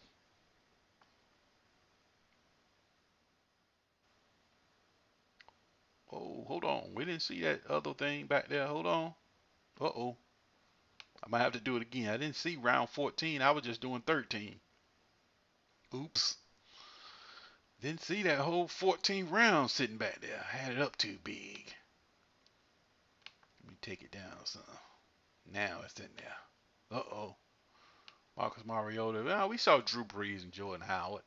Oh, hold on. We didn't see that other thing back there. Hold on. Uh-oh. I might have to do it again. I didn't see round 14. I was just doing 13. Oops. Didn't see that whole 14 round sitting back there. I had it up too big. Let me take it down some. Now it's in there. Uh-oh. Marcus Mariota. Well, we saw Drew Brees and Jordan Howard.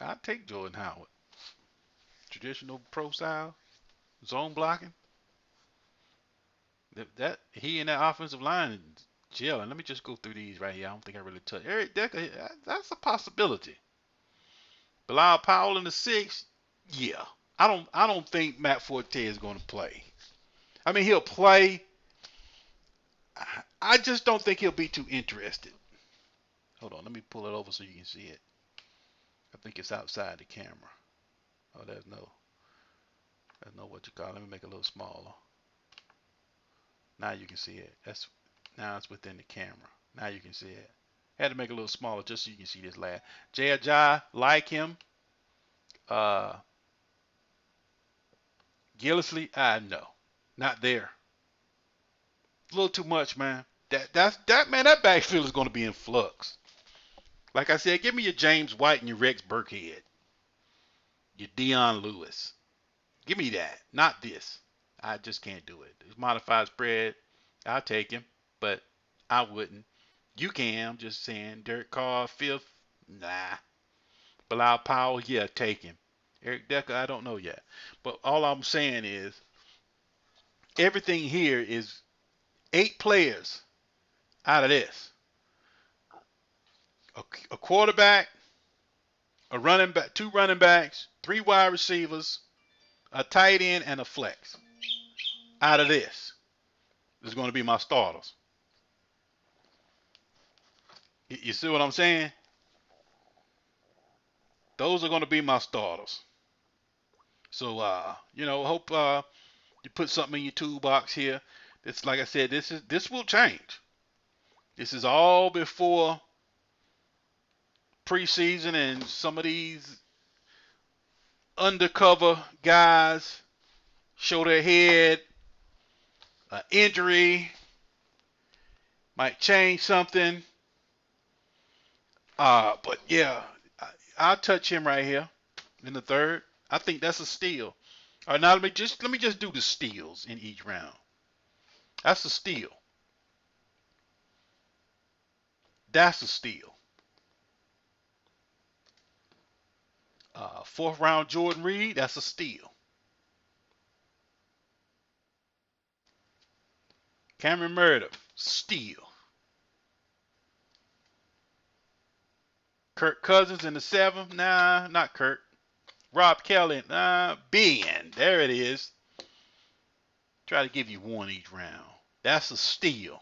I'd take Jordan Howard. Traditional pro style. Zone blocking. That he and that offensive line is gelling. Let me just go through these right here. I don't think I really touched Eric Decker. That's a possibility. Bilal Powell in the sixth. Yeah. I don't think Matt Forte is going to play. I mean, he'll play. I just don't think he'll be too interested. Hold on, let me pull it over so you can see it. I think it's outside the camera. Oh, there's no what you call it. Let me make it a little smaller. Now you can see it. Now it's within the camera. Now you can see it. Had to make it a little smaller just so you can see this lad. Jay Ajay, like him. Gillisley, no, not there. A little too much, man. That backfield is going to be in flux. Like I said, give me your James White and your Rex Burkhead, your Dion Lewis. Give me that, not this. I just can't do it. This modified spread, I'll take him, but I wouldn't. You can. I'm just saying. Derek Carr, fifth, nah. Bilal Powell, yeah, take him. Eric Decker, I don't know yet. But all I'm saying is everything here is 8 players out of this. A quarterback, a running back, 2 running backs, 3 wide receivers, a tight end, and a flex. Out of this is going to be my starters. You see what I'm saying? Those are going to be my starters. So, hope you put something in your toolbox here. It's like I said, this will change. This is all before preseason, and some of these undercover guys show their head. Injury might change something. But yeah, I'll touch him right here in the third. I think that's a steal. All right, now let me just do the steals in each round. That's a steal. That's a steal. 4th round Jordan Reed, that's a steal. Cameron Meredith, steal. Kirk Cousins in the 7th, nah, not Kirk. Rob Kelly, nah, Ben, there it is. Try to give you one each round. That's a steal.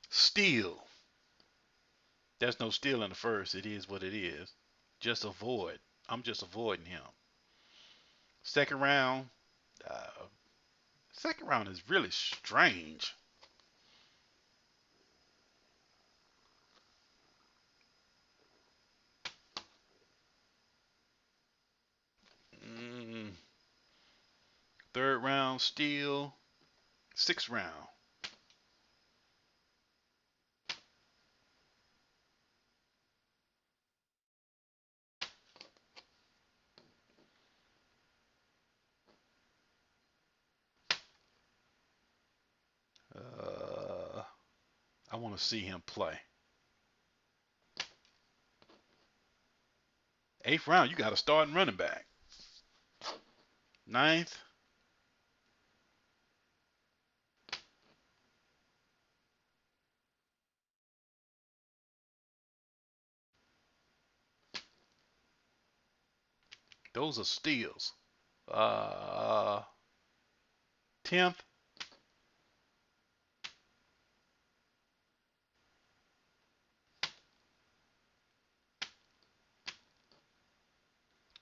Steal. There's no steal in the first. It is what it is. Just avoid. I'm just avoiding him. Second round. Uh, second round is really strange. Mm, third round steal. 6th round. I want to see him play. 8th round, you got to start and running back. 9th. Those are steals. 10th.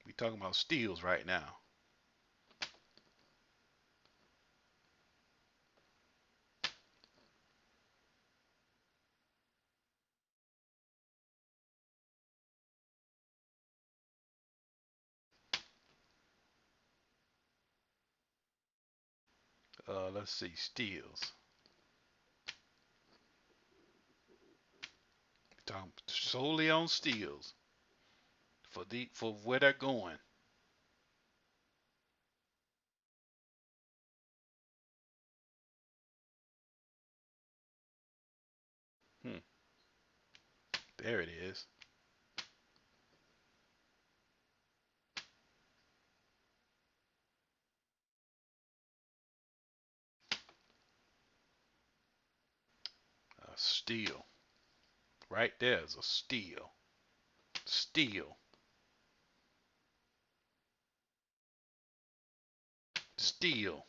We talking about steals right now. Let's see, steals. Talking solely on steals for where they're going. Hmm. There it is. A steal. Right there's a steal. Steal. Steal.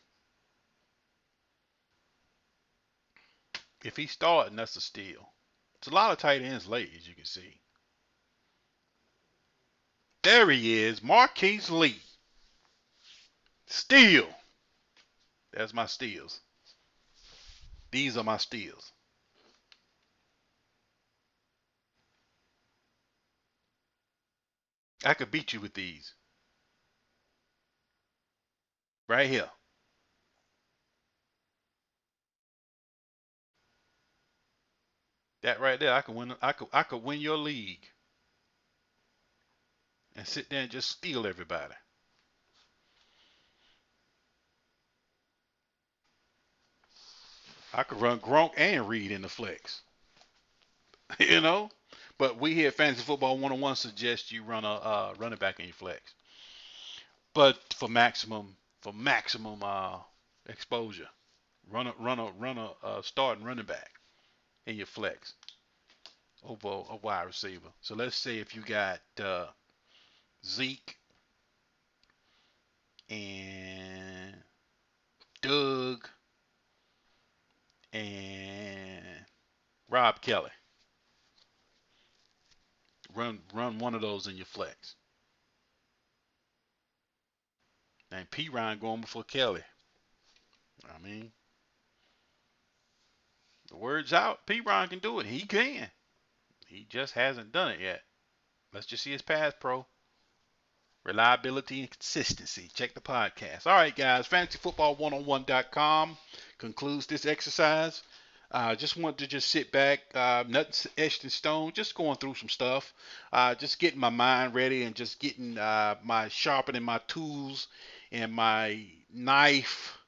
If he's starting, that's a steal. It's a lot of tight ends late, as you can see. There he is, Marquise Lee. Steal. That's my steals. These are my steals. I could beat you with these. Right here. That right there, I could win your league and sit there and just steal everybody. I could run Gronk and Reed in the flex. you know? But we here at Fantasy Football 101 suggest you run a running back in your flex. But for maximum exposure, run a starting running back in your flex over a wide receiver. So let's say if you got Zeke and Doug and Rob Kelly. Run one of those in your flex. And P Ryan going before Kelly. I mean, the word's out. P Ryan can do it. He can. He just hasn't done it yet. Let's just see his pass pro. Reliability and consistency. Check the podcast. All right, guys. FantasyFootball101.com concludes this exercise. Just wanted to just sit back, nothing etched in stone, just going through some stuff, just getting my mind ready and just getting my sharpening my tools and my knife,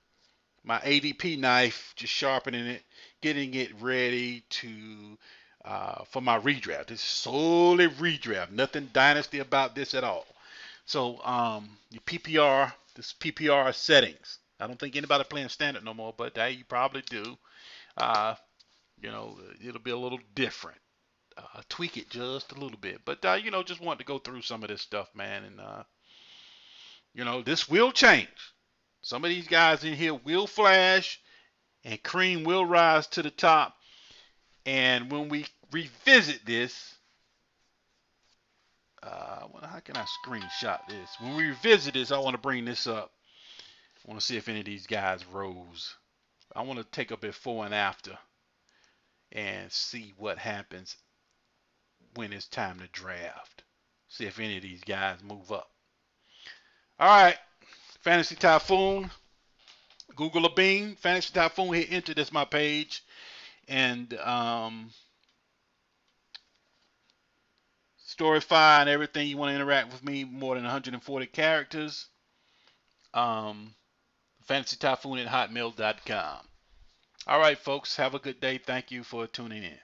my ADP knife, just sharpening it, getting it ready to for my redraft. This is solely redraft, nothing dynasty about this at all. So your PPR, this PPR settings. I don't think anybody playing standard no more, but hey, you probably do. Uh, it'll be a little different. Tweak it just a little bit, but just want to go through some of this stuff, man, and this will change. Some of these guys in here will flash, and cream will rise to the top. And when we revisit this, how can I screenshot this? When we revisit this, I want to bring this up. I want to see if any of these guys rose. I want to take a before and after and see what happens when it's time to draft. See if any of these guys move up. All right, Fantasy Typhoon. Google a Bing, Fantasy Typhoon. Hit enter. That's my page. And Storyfy and everything you want to interact with me, more than 140 characters. Fantasy Typhoon at hotmail.com. All right, folks. Have a good day. Thank you for tuning in.